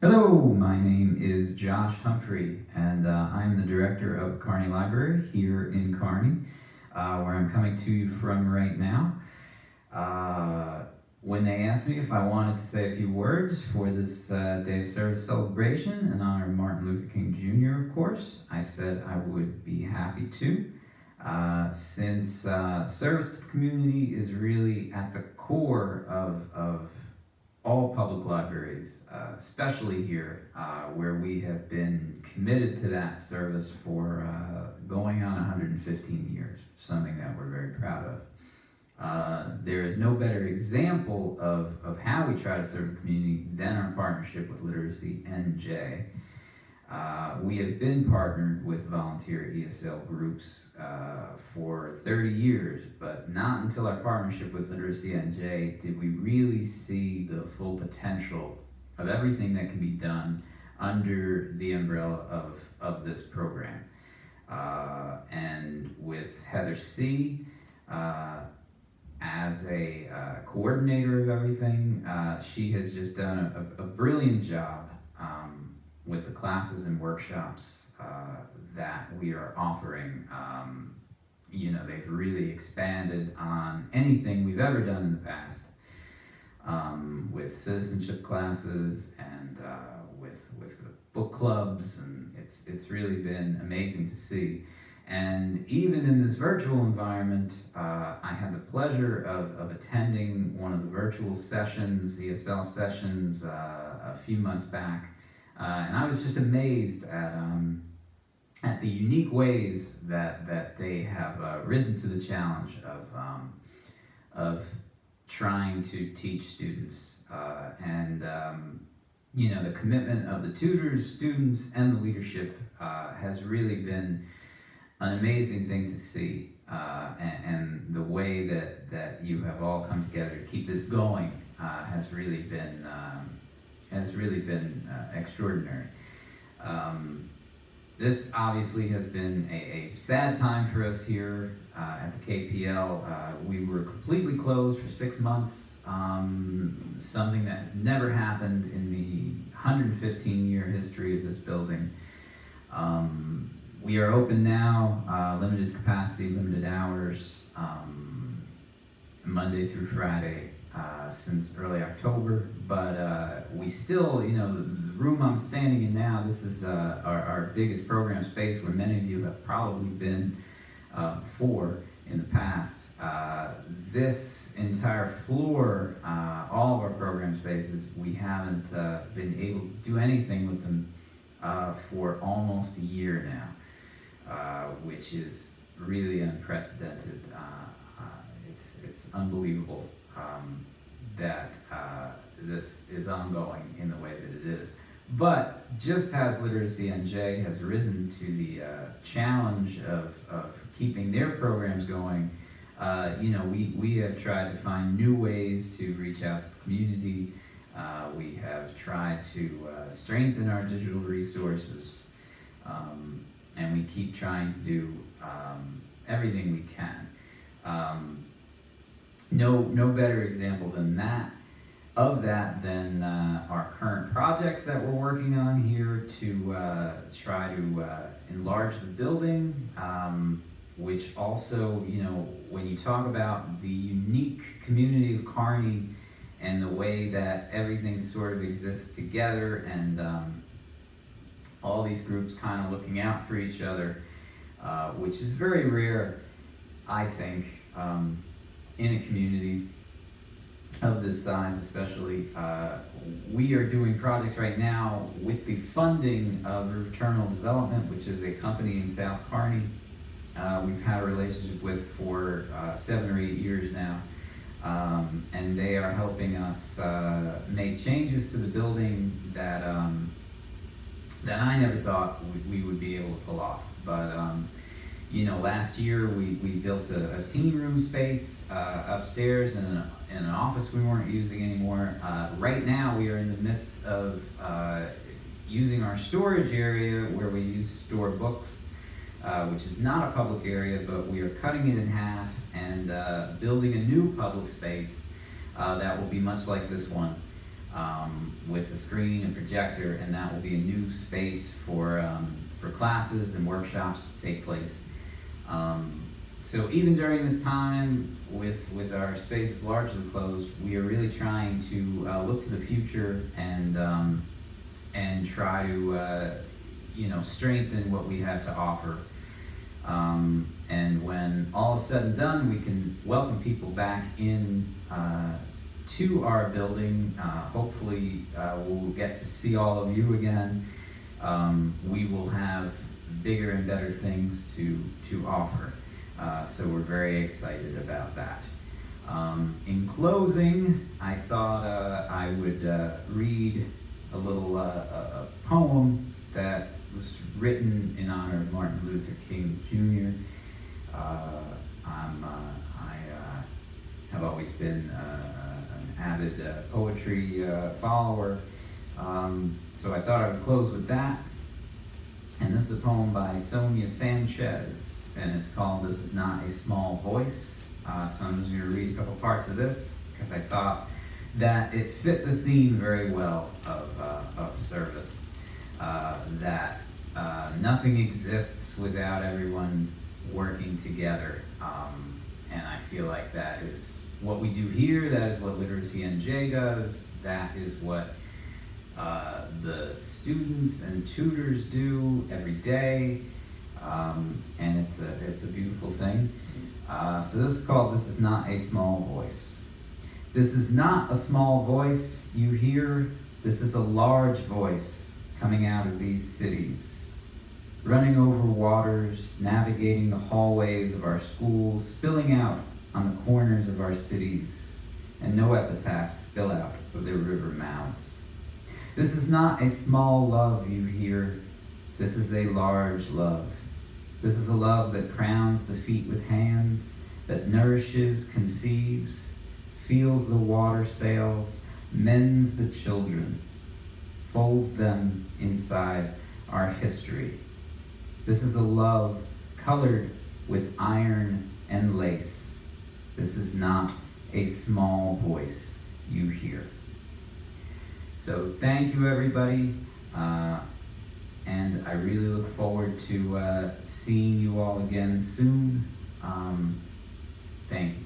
Hello, my name is Josh Humphrey, and I'm the director of Kearney Library here in Kearney, where I'm coming to you from right now. When they asked me if I wanted to say a few words for this Day of Service celebration in honor of Martin Luther King Jr., of course, I said I would be happy to. Since service to the community is really at the core of all public libraries, especially here, where we have been committed to that service for going on 115 years, something that we're very proud of. There is no better example of how we try to serve the community than our partnership with LitNJ. We have been partnered with volunteer ESL groups for 30 years, but not until our partnership with LitNJ did we really see the full potential of everything that can be done under the umbrella of this program. And with Heather C. As a coordinator of everything, she has just done a brilliant job with the classes and workshops that we are offering. They've really expanded on anything we've ever done in the past, with citizenship classes and with the book clubs, and it's really been amazing to see. And even in this virtual environment, I had the pleasure of attending one of the virtual sessions, ESL sessions, a few months back. And I was just amazed at the unique ways that they have risen to the challenge of trying to teach students. The commitment of the tutors, students, and the leadership has really been an amazing thing to see. And the way that you have all come together to keep this going has really been extraordinary. This obviously has been a sad time for us here at the KPL. We were completely closed for 6 months, something that has never happened in the 115-year history of this building. We are open now, limited capacity, limited hours, Monday through Friday. Since early October, but we still, the room I'm standing in now, this is our biggest program space where many of you have probably been before in the past. This entire floor, all of our program spaces, we haven't been able to do anything with them for almost a year now, which is really unprecedented. It's unbelievable that this is ongoing in the way that it is. But just as LitNJ has risen to the challenge of keeping their programs going, we have tried to find new ways to reach out to the community. We have tried to strengthen our digital resources, and we keep trying to do everything we can. No better example than that than our current projects that we're working on here to try to enlarge the building, which also, when you talk about the unique community of Kearney and the way that everything sort of exists together, and all these groups kind of looking out for each other, which is very rare, I think, in a community of this size especially. We are doing projects right now with the funding of Returnal Development, which is a company in South Kearney we've had a relationship with for 7 or 8 years now. And they are helping us make changes to the building that I never thought we would be able to pull off. But last year we built a teen room space upstairs and an office we weren't using anymore. Right now we are in the midst of using our storage area where we used to store books, which is not a public area, but we are cutting it in half and building a new public space that will be much like this one. with a screen and projector, and that will be a new space for classes and workshops to take place. So even during this time, with our spaces largely closed, we are really trying to look to the future and try to strengthen what we have to offer. And when all is said and done, we can welcome people back in to our building. Hopefully, we'll get to see all of you again. We will have bigger and better things to offer. So we're very excited about that. In closing, I thought I would read a little a poem that was written in honor of Martin Luther King Jr. I have always been an avid poetry follower, so I thought I would close with that. And this is a poem by Sonia Sanchez, and it's called "This Is Not a Small Voice." So I'm just going to read a couple parts of this because I thought that it fit the theme very well of service. That nothing exists without everyone working together, and I feel like that is what we do here. That is what LitNJ does. That is what the students and tutors do every day, and it's a beautiful thing. So this is called "This Is Not a Small Voice." This is not a small voice you hear. This is a large voice coming out of these cities, running over waters, navigating the hallways of our schools, spilling out on the corners of our cities, and no epitaphs spill out of their river mouths. This is not a small love you hear. This is a large love. This is a love that crowns the feet with hands, that nourishes, conceives, feels the water sails, mends the children, folds them inside our history. This is a love colored with iron and lace. This is not a small voice you hear. So thank you, everybody, and I really look forward to seeing you all again soon. Thank you.